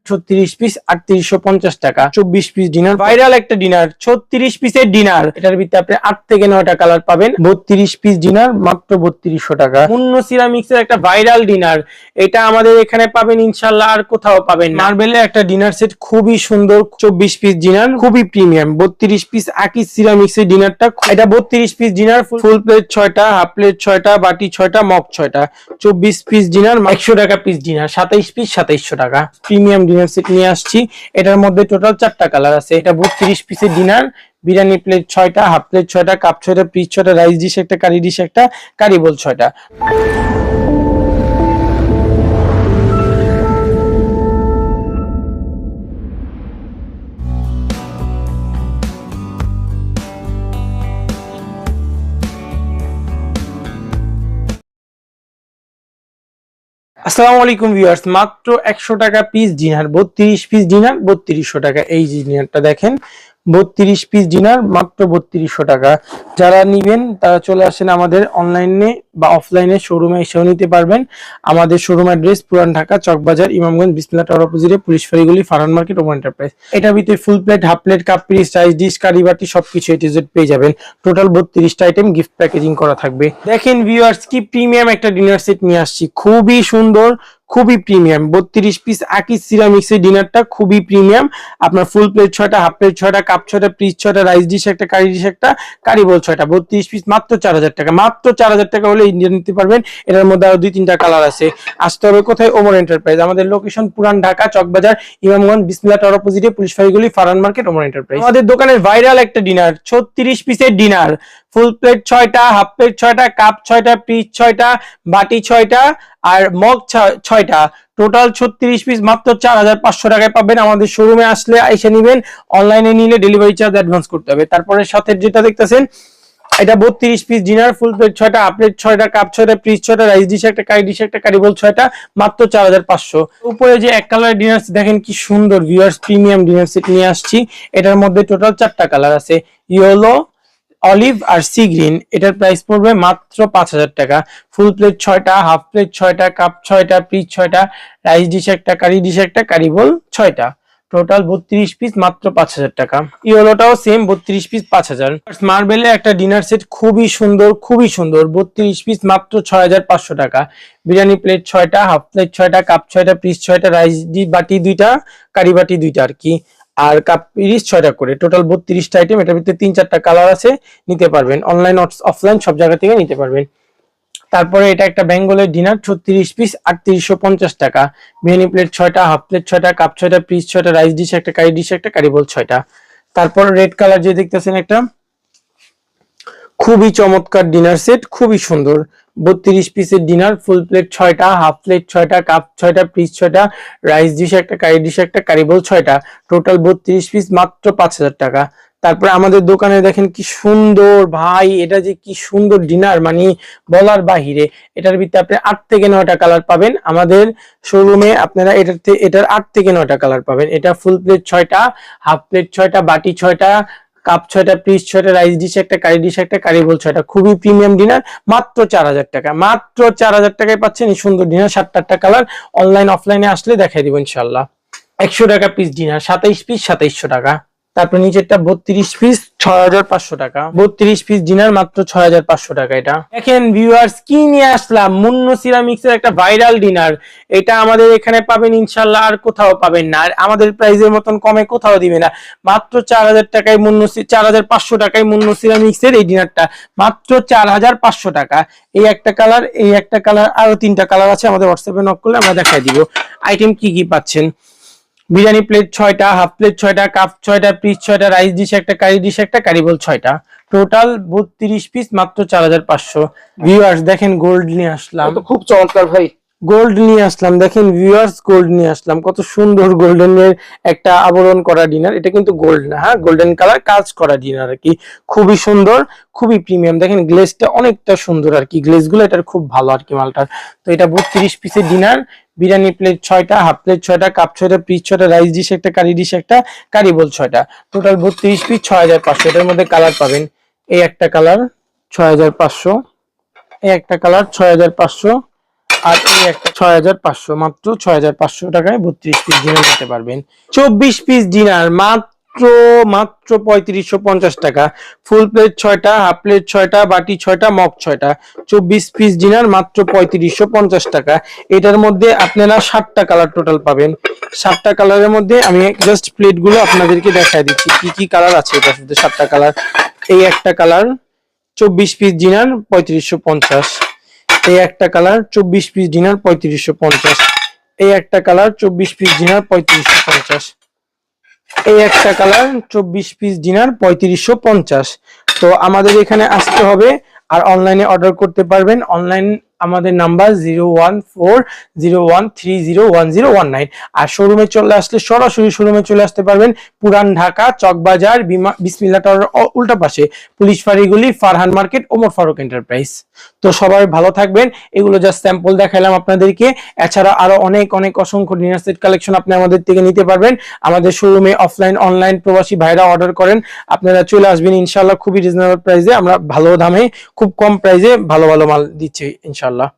36 piece 3850 টাকা। 24 piece dinner, viral একটা dinner, 36 পিসের ডিনার। এটার ভিতরে আপনি 8 থেকে 9টা কালার পাবেন। 32 পিস ডিনার মাত্র 3200 টাকা। মুন্নো সিরামিক্স এর একটা ভাইরাল ডিনার, এটা আমাদের এখানে পাবেন ইনশাআল্লাহ, আর কোথাও পাবেন না। মার্বেলের একটা ডিনার সেট খুবই সুন্দর, 24 পিস ডিনার, খুবই প্রিমিয়াম। 32 পিস আকিজ সিরামিক্স এর ডিনারটা, এটা 32 পিস ডিনার, ফুল প্লেট 6টা, হাফ প্লেট 6টা, বাটি 6টা, মগ 6টা। 24 পিস ডিনার 100 টাকা পিস ডিনার, 27 পিস 2700 টাকা। প্রিমিয়াম ডিনার সেট নিয়ে আসছি, এটার মধ্যে টোটাল 4টা কালার আছে। এটা 32 পিসের ডিনার, বিরিয়ানি প্লেট 6টা, হাফ প্লেট 6টা, কাপ 6টা, পিস 6টা, রাইস ডিশ একটা, কারি ডিশ একটা, কারি বোল 6টা। আসসালামু আলাইকুম ভিউয়ার্স, মাত্র 100 টাকা পিস ডিনার, 32 পিস ডিনার 3200 টাকা। এই যে ডিনারটা দেখেন, 32 পিস ডিনার মাত্র 3200 টাকা। যারা নিবেন তারা চলে আসেন আমাদের অনলাইনে বা অফলাইনে শোরুমে এসেও নিতে পারবেন। আমাদের শোরুম অ্যাড্রেস পুরান ঢাকা চকবাজার, ইমামগঞ্জ, বিসমিল্লাহ টাওয়ার অপোজিটে, পুলিশ ফাঁড়িগুলি, ফারহান মার্কেট, ওমান এন্টারপ্রাইজ। এটার ভিতরে full plate, half plate, cup piece, rice dish, curry বাটি সবকিছু এ টু জেড পেয়ে যাবেন। টোটাল 32টা আইটেম গিফট প্যাকেজিং করা থাকবে। দেখেন ভিউয়ার্স, কি প্রিমিয়াম একটা ডিনার সেট নিয়ে আসছি, খুবই সুন্দর, খুবই প্রিমিয়াম। 32 পিস আকিজ সিরামিক্স এর ডিনারটা খুবই প্রিমিয়াম। আপনার ফুল প্লেট 6টা, হাফ প্লেট 6টা, কাপ 6টা, পিস 6টা, রাইস ডিশ একটা, কারি ডিশ একটা, কারি বোল 6টা। 32 পিস মাত্র 4000 টাকা। মাত্র 4000 টাকা হলে ইন্ডিয়ান নিতে পারবেন। এটার মধ্যে আরো 2-3টা কালার আছে। আসতে হবে কোথায়? ওমর এন্টারপ্রাইজ। আমাদের লোকেশন পুরান ঢাকা চকবাজার, ইমামগঞ্জ, বিসমিল্লাহ টাওয়ার অপোজিটে, পুলিশ ফাঁড়িগুলি, ফারহান মার্কেট, ওমর এন্টারপ্রাইজ। আমাদের দোকানের ভাইরাল একটা ডিনার, 36 পিসের ডিনার, ফুল প্লেট 6টা, হাফ প্লেট 6টা, কাপ 6টা, পিস 6টা, বাটি 6টা, আর মগ 6টা। টোটাল 36 পিস মাত্র 4500 টাকায় পাবেন। আমাদের শোরুমে আসলে এসে নিবেন, অনলাইনে নিলে ডেলিভারি চার্জ অ্যাডভান্স করতে হবে। তারপরে সাথে যেটা দেখতেছেন, এটা 32 পিস ডিনার, ফুল প্লেট 6টা, হাফ প্লেট 6টা, কাপ 6টা, পিস 6টা, রাইস ডিশ একটা, কারি ডিশ একটা, কারি বোল 6টা, মাত্র 4500। উপরে যে এক কালারের ডিনার দেখেন কি সুন্দর ভিউয়ার্স, প্রিমিয়াম ডিনার সেট নিয়ে আসছি। এটার মধ্যে টোটাল 4টা কালার আছে, ইয়েলো, অলিভ আর সি গ্রিন। এটার প্রাইস পড়বে মাত্র 5000 টাকা। ফুল প্লেট 6টা, হাফ প্লেট 6টা, কাপ 6টা, পিস 6টা, রাইস ডিশ একটা, কারি ডিশ একটা, কারি বোল 6টা। টোটাল 32 পিস মাত্র 5000 টাকা। ইয়েলোটাও সেম 32 পিস 5000। মার্বেলের একটা ডিনার সেট খুবই সুন্দর, খুবই সুন্দর, 32 পিস মাত্র 6500 টাকা। বিরিয়ানি প্লেট 6টা, হাফ প্লেট 6টা, কাপ 6টা, পিস 6টা, রাইস বাটি 2টা, কারি বাটি 2টা আর কি, আর কাপ পিস 6টা করে। টোটাল 32টা আইটেম। এটার ভিতরে 3-4টা কালার আছে, নিতে পারবেন। অনলাইন অফলাইন সব জায়গা থেকে নিতে পারবেন। তারপরে এটা একটা বেঙ্গলের ডিনার, 36 পিস 3850 টাকা। বিরিয়ানি প্লেট 6টা, হাফ প্লেট 6টা, কাপ 6টা, পিস 6টা, রাইস ডিশ একটা, কারি ডিশ একটা, কারি বোল 6টা। তারপর রেড কালার যে দেখতেছেন, একটা খুবই চমৎকার ডিনার সেট, খুবই সুন্দর। 32 পিসের ডিনার, ফুল প্লেট 6টা, হাফ প্লেট 6টা, কাপ 6টা, পিস 6টা, রাইস ডিশ একটা, কারি ডিশ একটা, কারি বোল 6টা। টোটাল 32 পিস মাত্র 5000 টাকা। তারপরে আমাদের দোকানে দেখেন কি সুন্দর ভাই, এটা যে কি সুন্দর ডিনার, মানে বলার বাহিরে। এটার ভিতরে আপনি 8 থেকে 9টা কালার পাবেন। আমাদের শোরুমে আপনারা এটার 8 থেকে 9টা কালার পাবেন। এটা ফুল প্লেট 6টা, হাফ প্লেট 6টা, বাটি 6টা, কাপ 6টা, পিস 6টা, রাইস ডিশ একটা, কারি ডিশ একটা, কারি বোল 6টা। খুবই প্রিমিয়াম ডিনার, মাত্র 4000 টাকা। মাত্র 4000 টাকায় পাচ্ছেন এই সুন্দর ডিনার, 7টা কালার। অনলাইন অফলাইনে আসলে দেখাই দিব ইনশাআল্লাহ। 100 টাকা পিস ডিনার, 27 পিস 2700 টাকা। তারপর নিচেরটা 32 পিস 6500 টাকা। 32 পিস ডিনার মাত্র 6500 টাকা। এটা দেখেন ভিউয়ার্স, কি নিয়ে আসলাম, মুন্নো সিরামিক্স এর একটা ভাইরাল ডিনার। এটা আমাদের এখানে পাবেন ইনশাআল্লাহ, আর কোথাও পাবেন না। আর আমাদের প্রাইসের মতন কমে কোথাও দিবে না। মাত্র 4000 টাকায় 4500 টাকায় মুন্নো সিরামিক্স এর এই ডিনারটা, মাত্র 4500 টাকা। এই একটা কালার, এই একটা কালার, আরো 3টা কালার আছে। আমাদের হোয়াটসঅ্যাপে নক করলে আমরা দেখাই দিব আইটেম কি কি পাচ্ছেন। বিরিয়ানি প্লেট 6টা, হাফ প্লেট 6টা, কাপ 6টা, পিস 6টা, রাইস ডিশ একটা, কারি ডিশ একটা, কারি বোল 6টা। টোটাল 32 পিস মাত্র 4500। ভিউয়ার্স দেখেন, গোল্ড নিয়ে আসলাম, তো খুব চমৎকার ভাই। গোল্ড নিয়ে আসলাম, দেখেন ভিউয়ার্স, গোল্ড নিয়ে আসলাম। কত সুন্দর গোল্ডেনের একটা আবরণ করা ডিনার। এটা কিন্তু গোল্ড না, হ্যাঁ, গোল্ডেন কালার কাজ করা ডিনার আর কি। খুবই সুন্দর, খুবই প্রিমিয়াম। দেখেন গ্লেজটা অনেকটা সুন্দর আর কি, গ্লেজগুলো এটার খুব ভালো আর কি মালটার। তো এটা 32 পিসের ডিনার। বিরিয়ানি প্লেট 6টা, হাফ প্লেট 6টা, কাপ 6টা, পিস 6টা, রাইস ডিশ একটা, কারি ডিশ একটা, কারি বোল 6টা। Total 32 piece 6500। এটার মধ্যে কালার পাবেন, এই একটা কালার 6500, এই একটা কালার 6500, আর এই একটা 6500, মাত্র 6500 টাকায় 32 পিস ডিনার নিতে পারবেন। 24 পিস ডিনার মাত্র মাত্র 3550 টাকা। ফুল প্লেট 6টা, হাফ প্লেট 6টা, বাটি 6টা, মগ 6টা। 24 পিস ডিনার মাত্র 3550 টাকা। এটার মধ্যে আপনারা 7টা কালার টোটাল পাবেন। 7টা কালারের মধ্যে আমি জাস্ট প্লেট গুলো আপনাদেরকে দেখায় দিচ্ছি কি কি কালার আছে এটার মধ্যে। 7টা কালার, এই একটা কালার 24 পিস ডিনার 3550। এই একটা কালার 24 পিস ডিনার 3550। এই একটা কালার 24 পিস ডিনার 3550। এই একটা কালার 24 পিস ডিনার 3550। তো আমাদের এখানে আসতে হবে আর অনলাইনে অর্ডার করতে পারবেন। অনলাইন আমাদের নাম্বার 014013010109। আর শোরুমে চলে আসলে সরাসরি শোরুমে চলে আসতে পারবেন পুরান ঢাকা চকবাজার বিসমিল্লাহ টাওয়ারের উল্টা পাশে, পুলিশ ফাঁড়িগুলি, ফারহান মার্কেট, ওমর ফারুক এন্টারপ্রাইজ। তো সবাই ভালো থাকবেন। এগুলো জাস্ট স্যাম্পল দেখালাম আপনাদেরকে। এছাড়া আরো অনেক অনেক অসংখ্য ডিনার সেট কালেকশন আপনি আমাদের থেকে নিতে পারবেন। আমাদের শোরুমে অফলাইন অনলাইন প্রবাসী ভাইরা অর্ডার করেন, আপনারা চলে আসবেন ইনশাআল্লাহ। খুবই রিজনেবল প্রাইসে আমরা ভালো দামে খুব কম প্রাইসে ভালো ভালো মাল দিচ্ছি ইনশাআল্লাহ।